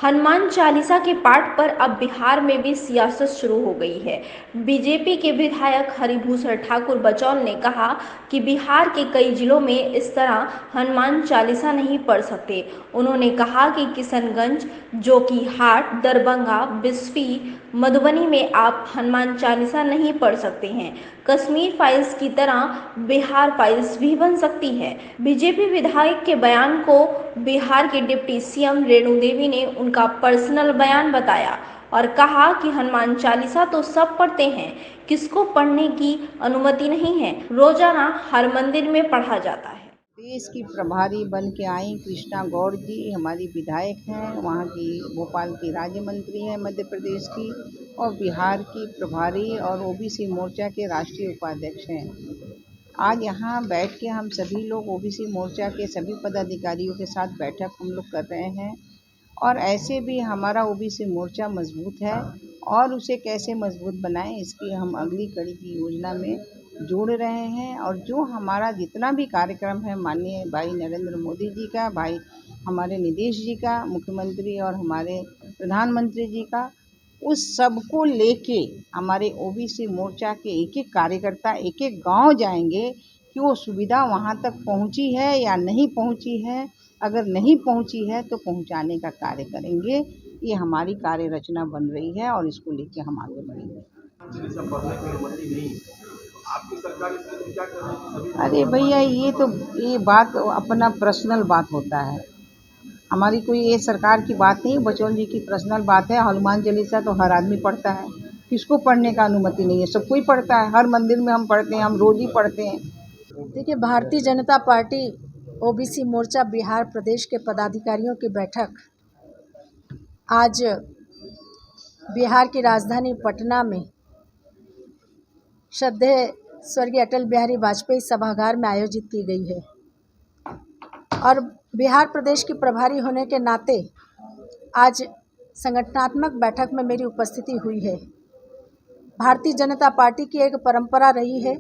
हनुमान चालीसा के पाठ पर अब बिहार में भी सियासत शुरू हो गई है। बीजेपी के विधायक हरिभूषण ठाकुर बचौल ने कहा कि बिहार के कई जिलों में इस तरह हनुमान चालीसा नहीं पढ़ सकते। उन्होंने कहा कि किशनगंज, जोकीहाट, दरभंगा, बिस्फी, मधुबनी में आप हनुमान चालीसा नहीं पढ़ सकते हैं। कश्मीर फाइल्स की तरह बिहार फाइल्स भी बन सकती है। बीजेपी विधायक के बयान को बिहार के डिप्टी सीएम रेणु देवी ने उनका पर्सनल बयान बताया और कहा कि हनुमान चालीसा तो सब पढ़ते हैं, किसको पढ़ने की अनुमति नहीं है। रोजाना हर मंदिर में पढ़ा जाता है। देश की प्रभारी बन के आई कृष्णा गौड़ जी हमारी विधायक हैं, वहाँ की भोपाल की राज्य मंत्री हैं मध्य प्रदेश की, और बिहार की प्रभारी और ओबीसी मोर्चा के राष्ट्रीय उपाध्यक्ष हैं। आज यहाँ बैठ के हम सभी लोग ओबीसी मोर्चा के सभी पदाधिकारियों के साथ बैठक हम लोग कर रहे हैं, और ऐसे भी हमारा ओबीसी मोर्चा मजबूत है और उसे कैसे मजबूत बनाएं इसकी हम अगली कड़ी की योजना में जोड़ रहे हैं। और जो हमारा जितना भी कार्यक्रम है माननीय भाई नरेंद्र मोदी जी का, भाई हमारे नीतीश जी का, मुख्यमंत्री और हमारे प्रधानमंत्री जी का, उस सब को लेके हमारे ओबीसी मोर्चा के एक एक कार्यकर्ता एक एक गांव जाएंगे कि वो सुविधा वहां तक पहुंची है या नहीं पहुंची है। अगर नहीं पहुंची है तो पहुंचाने का कार्य करेंगे। ये हमारी कार्य रचना बन रही है और इसको लेके हम आगे बढ़ेंगे। अरे भैया ये बात अपना पर्सनल बात होता है, हमारी कोई ये सरकार की बात नहीं, बचौल जी की पर्सनल बात है। हनुमान चालीसा तो हर आदमी पढ़ता है, किसको पढ़ने का अनुमति नहीं है, सब कोई पढ़ता है। हर मंदिर में हम पढ़ते हैं, हम रोज ही पढ़ते हैं। देखिए, भारतीय जनता पार्टी ओबीसी मोर्चा बिहार प्रदेश के पदाधिकारियों की बैठक आज बिहार की राजधानी पटना में श्रद्धेय स्वर्गीय अटल बिहारी वाजपेयी सभागार में आयोजित की गई है। और बिहार प्रदेश की प्रभारी होने के नाते आज संगठनात्मक बैठक में मेरी उपस्थिति हुई है। भारतीय जनता पार्टी की एक परंपरा रही है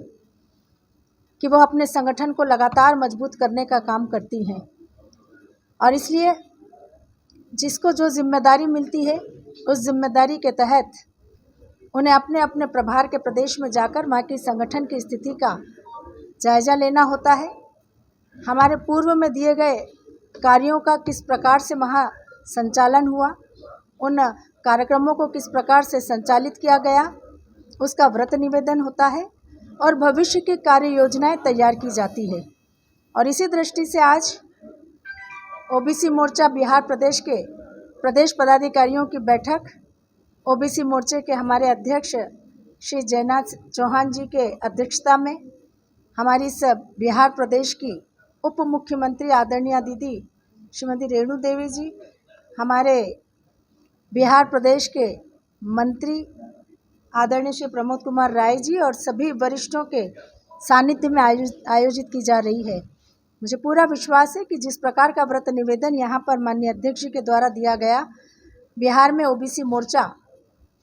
कि वह अपने संगठन को लगातार मजबूत करने का काम करती हैं, और इसलिए जिसको जो जिम्मेदारी मिलती है उस जिम्मेदारी के तहत उन्हें अपने अपने प्रभार के प्रदेश में जाकर वहाँ की संगठन की स्थिति का जायज़ा लेना होता है। हमारे पूर्व में दिए गए कार्यों का किस प्रकार से वहाँ संचालन हुआ, उन कार्यक्रमों को किस प्रकार से संचालित किया गया, उसका व्रत निवेदन होता है और भविष्य की कार्य योजनाएं तैयार की जाती है। और इसी दृष्टि से आज ओबीसी मोर्चा बिहार प्रदेश के प्रदेश पदाधिकारियों की बैठक ओबीसी मोर्चे के हमारे अध्यक्ष श्री जयनाथ चौहान जी के अध्यक्षता में, हमारी इस बिहार प्रदेश की उप मुख्यमंत्री आदरणीय दीदी श्रीमती रेणु देवी जी, हमारे बिहार प्रदेश के मंत्री आदरणीय श्री प्रमोद कुमार राय जी और सभी वरिष्ठों के सानिध्य में आयोजित की जा रही है। मुझे पूरा विश्वास है कि जिस प्रकार का व्रत निवेदन यहाँ पर माननीय अध्यक्ष जी के द्वारा दिया गया, बिहार में ओबीसी मोर्चा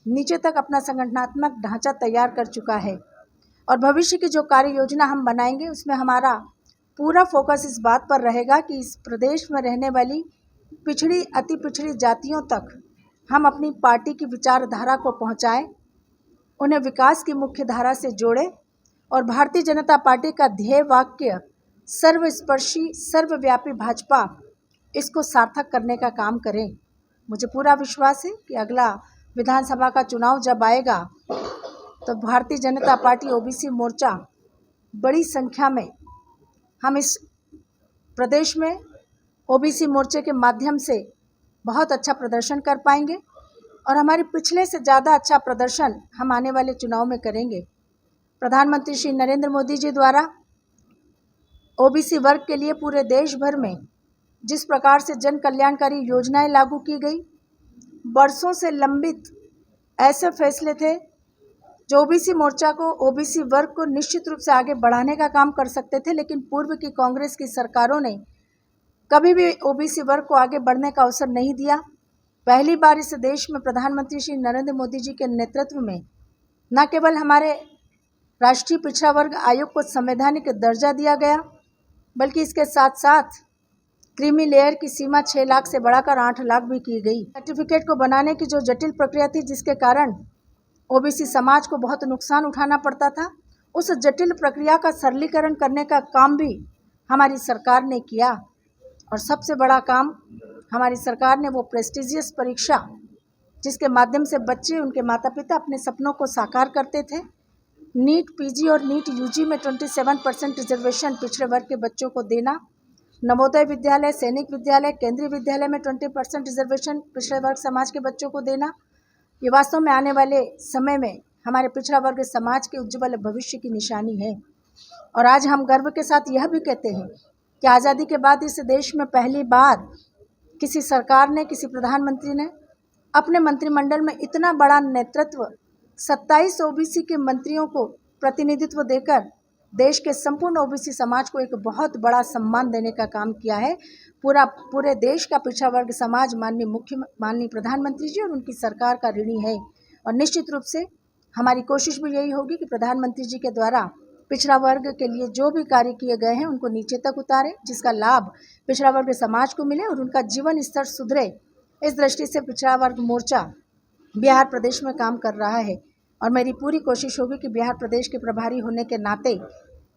नीचे तक अपना संगठनात्मक ढांचा तैयार कर चुका है और भविष्य की जो कार्य योजना हम बनाएंगे उसमें हमारा पूरा फोकस इस बात पर रहेगा कि इस प्रदेश में रहने वाली पिछड़ी अति पिछड़ी जातियों तक हम अपनी पार्टी की विचारधारा को पहुंचाएं, उन्हें विकास की मुख्य धारा से जोड़ें और भारतीय जनता पार्टी का ध्येय वाक्य सर्वस्पर्शी सर्वव्यापी भाजपा, इसको सार्थक करने का काम करें। मुझे पूरा विश्वास है कि अगला विधानसभा का चुनाव जब आएगा तो भारतीय जनता पार्टी ओबीसी मोर्चा बड़ी संख्या में हम इस प्रदेश में ओबीसी मोर्चे के माध्यम से बहुत अच्छा प्रदर्शन कर पाएंगे और हमारे पिछले से ज़्यादा अच्छा प्रदर्शन हम आने वाले चुनाव में करेंगे। प्रधानमंत्री श्री नरेंद्र मोदी जी द्वारा ओबीसी वर्ग के लिए पूरे देश भर में जिस प्रकार से जन कल्याणकारी योजनाएं लागू की गई, बरसों से लंबित ऐसे फैसले थे जो ओबीसी मोर्चा को, ओबीसी वर्ग को निश्चित रूप से आगे बढ़ाने का काम कर सकते थे, लेकिन पूर्व की कांग्रेस की सरकारों ने कभी भी ओबीसी वर्ग को आगे बढ़ने का अवसर नहीं दिया। पहली बार इस देश में प्रधानमंत्री श्री नरेंद्र मोदी जी के नेतृत्व में न केवल हमारे राष्ट्रीय पिछड़ा वर्ग आयोग को संवैधानिक दर्जा दिया गया, बल्कि इसके साथ साथ क्रीमी लेयर की सीमा 6 लाख से बढ़ाकर 8 लाख भी की गई। सर्टिफिकेट को बनाने की जो जटिल प्रक्रिया थी, जिसके कारण ओबीसी समाज को बहुत नुकसान उठाना पड़ता था, उस जटिल प्रक्रिया का सरलीकरण करने का काम भी हमारी सरकार ने किया। और सबसे बड़ा काम हमारी सरकार ने वो प्रेस्टिजियस परीक्षा, जिसके माध्यम से बच्चे, उनके माता पिता अपने सपनों को साकार करते थे, नीट पीजी और नीट यूजी में 27% रिजर्वेशन पिछड़े वर्ग के बच्चों को देना, नवोदय विद्यालय, सैनिक विद्यालय, केंद्रीय विद्यालय में 20% रिजर्वेशन पिछड़े वर्ग समाज के बच्चों को देना, ये वास्तव में आने वाले समय में हमारे पिछड़ा वर्ग समाज के उज्ज्वल भविष्य की निशानी है। और आज हम गर्व के साथ यह भी कहते हैं कि आज़ादी के बाद इस देश में पहली बार किसी सरकार ने, किसी प्रधानमंत्री ने अपने मंत्रिमंडल में इतना बड़ा नेतृत्व 27 ओबीसी के मंत्रियों को प्रतिनिधित्व देकर देश के संपूर्ण ओबीसी समाज को एक बहुत बड़ा सम्मान देने का काम किया है। पूरे देश का पिछड़ा वर्ग समाज माननीय प्रधानमंत्री जी और उनकी सरकार का ऋणी है। और निश्चित रूप से हमारी कोशिश भी यही होगी कि प्रधानमंत्री जी के द्वारा पिछड़ा वर्ग के लिए जो भी कार्य किए गए हैं उनको नीचे तक उतारे, जिसका लाभ पिछड़ा वर्ग समाज को मिले और उनका जीवन स्तर सुधरे। इस दृष्टि से पिछड़ा वर्ग मोर्चा बिहार प्रदेश में काम कर रहा है और मेरी पूरी कोशिश होगी कि बिहार प्रदेश के प्रभारी होने के नाते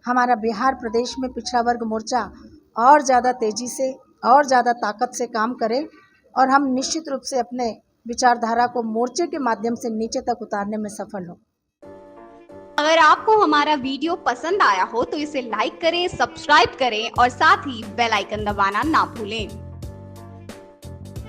हमारा बिहार प्रदेश में पिछड़ा वर्ग मोर्चा और ज़्यादा तेज़ी से और ज़्यादा ताकत से काम करे और हम निश्चित रूप से अपने विचारधारा को मोर्चे के माध्यम से नीचे तक उतारने में सफल हों। अगर आपको हमारा वीडियो पसंद आया हो तो इसे लाइक करें, सब्सक्राइब करें और साथ ही बेल आइकन दबाना ना भूलें।